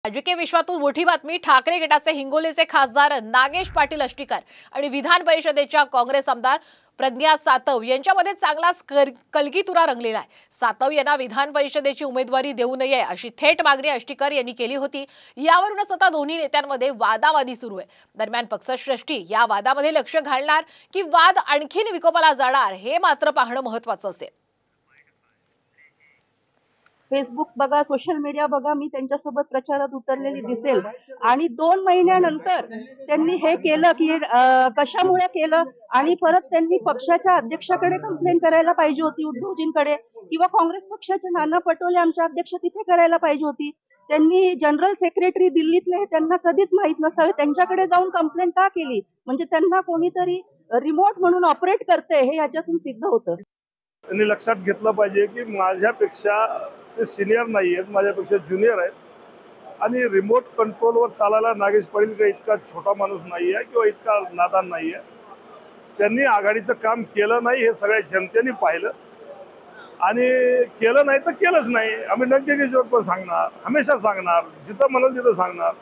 राजकीय विश्वातून मोठी बातमी। ठाकरे गटाचे हिंगोलीचे खासदार नागेश पाटील अष्टीकर आणि विधान परिषदेच्या काँग्रेस आमदार प्रज्ञा सातव यांच्यामध्ये चांगलाच कलगीतुरा रंगलेला आहे। सातव यांना विधान परिषदेची उमेदवारी देऊ नये अशी थेट मागणी अष्टीकर यांनी केली होती। यावरूनच आता दोन्ही नेत्यांमध्ये वादावादी सुरू आहे। दरम्यान पक्षश्रेष्ठी या वादामध्ये लक्ष घालणार की वाद आणखीन विकोपाला जाणार हे मात्र पाहणं महत्त्वाचं असेल। फेसबुक बघा, सोशल मीडिया बघा, मी त्यांच्यासोबत प्रचारात उतरलेली दिसेल आणि 2 महिन्यानंतर त्यांनी हे केलं की कशामुळे केलं आणि परत त्यांनी पक्षाच्या अध्यक्षाकडे कंप्लेंट करायला पाहिजे होती, उद्धवजींकडे, किंवा काँग्रेस पक्षाचे नाना पटोले आमचे अध्यक्ष तिथे करायला पाहिजे होती। त्यांनी जनरल सेक्रेटरी दिल्लीतले त्यांना कधीच माहित नसावे, त्यांच्याकडे जाऊन कंप्लेंट का केली? म्हणजे त्यांना कोणीतरी रिमोट म्हणून ऑपरेट करते हे याच्यातून सिद्ध होतं। त्यांनी लक्षात घेतलं पाहिजे की माझ्यापेक्षा ते सिनियर नाही आहेत, माझ्यापेक्षा ज्युनियर आहेत आणि रिमोट कंट्रोलवर चालायला नागेश पाटील काही इतका छोटा माणूस नाही आहे किंवा इतका नादान नाही आहे। त्यांनी आघाडीचं काम केलं नाही हे सगळ्या जनतेने पाहिलं आणि केलं नाही तर केलंच नाही। आम्ही नक्की जोर पण सांगणार, हमेशा सांगणार, जिथं म्हणाल तिथं सांगणार।